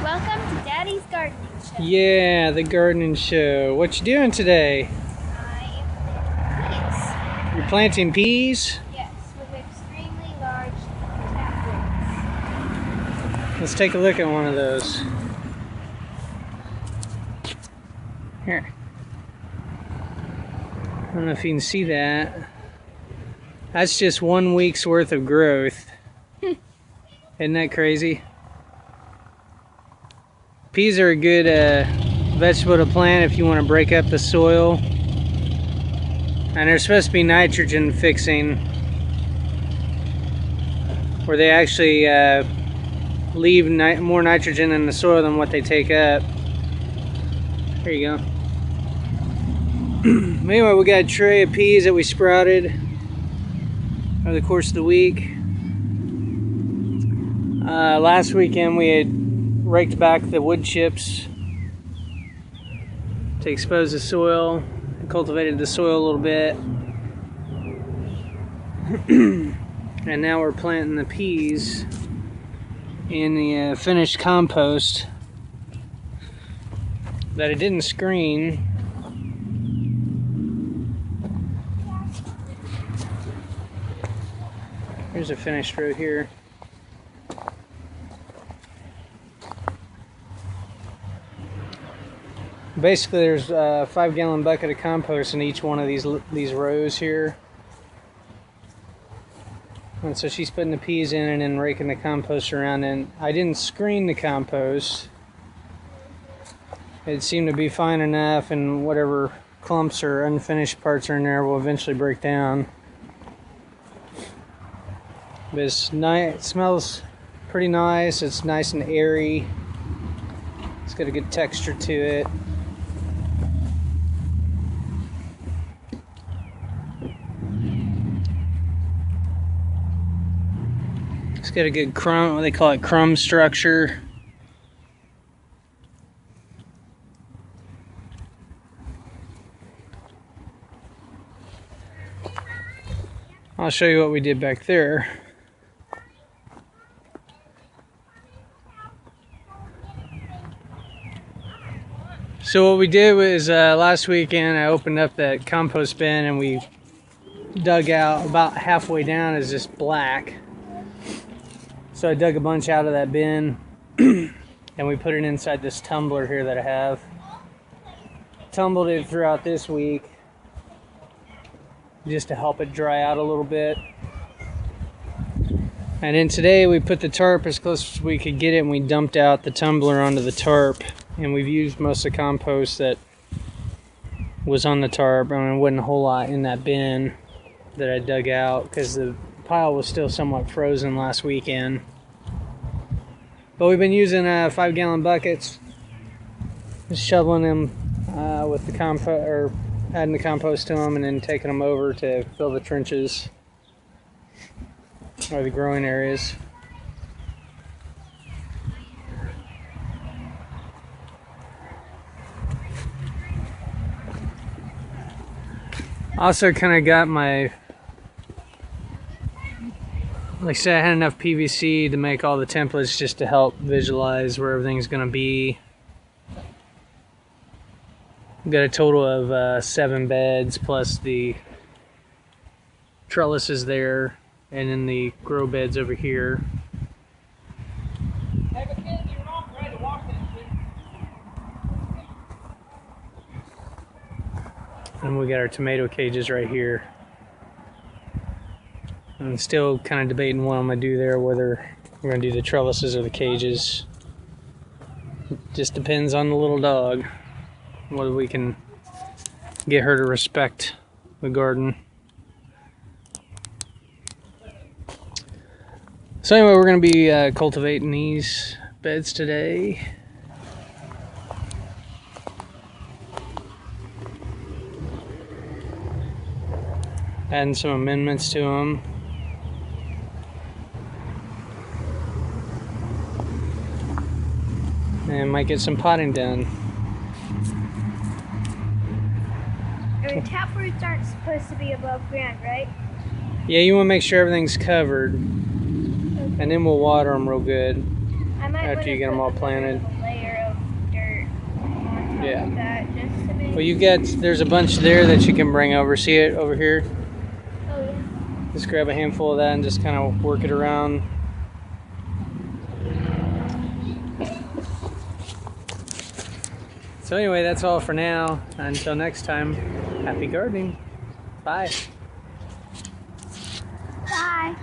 welcome to Daddy's Gardening Show. Yeah, the gardening show. What you doing today? I am You're planting peas? Yes, with extremely large taproots. Let's take a look at one of those. Here. I don't know if you can see that. That's just 1 week's worth of growth. Isn't that crazy? Peas are a good vegetable to plant if you want to break up the soil. And they're supposed to be nitrogen fixing, where they actually leave more nitrogen in the soil than what they take up. There you go. Anyway, we got a tray of peas that we sprouted over the course of the week. Last weekend we had raked back the wood chips to expose the soil and cultivated the soil a little bit. And now we're planting the peas in the finished compost that I didn't screen. Here's a finished row here. Basically, there's a 5-gallon bucket of compost in each one of these rows here. And so she's putting the peas in and then raking the compost around. And I didn't screen the compost. It seemed to be fine enough, and whatever clumps or unfinished parts are in there will eventually break down. But it's nice. It smells pretty nice. It's nice and airy. It's got a good texture to it. It's got a good crumb, what they call it, crumb structure. I'll show you what we did back there. So what we did was last weekend I opened up that compost bin and we dug out about halfway down is just black. So I dug a bunch out of that bin and we put it inside this tumbler here that I have. Tumbled it throughout this week just to help it dry out a little bit. And then today we put the tarp as close as we could get it and we dumped out the tumbler onto the tarp. And we've used most of the compost that was on the tarp. I mean, there wasn't a whole lot in that bin that I dug out because the pile was still somewhat frozen last weekend. But we've been using 5-gallon buckets, just shoveling them with the compost, or adding the compost to them, and then taking them over to fill the trenches or the growing areas. Also kind of got my, like I said, I had enough PVC to make all the templates just to help visualize where everything's going to be. We've got a total of 7 beds plus the trellises there, and then the grow beds over here. And we got our tomato cages right here. I'm still kind of debating what I'm going to do there, whether we're going to do the trellises or the cages. It just depends on the little dog, whether we can get her to respect the garden. So anyway, we're going to be cultivating these beds today. Adding some amendments to them. And might get some potting done. I mean, taproots aren't supposed to be above ground, right? Yeah, you want to make sure everything's covered. And then we'll water them real good after you get them all planted. Yeah. like that just to make. Well, there's a bunch there that you can bring over. See it over here? Oh yeah. Just grab a handful of that and just kind of work it around. So anyway, that's all for now. Until next time, happy gardening. Bye. Bye.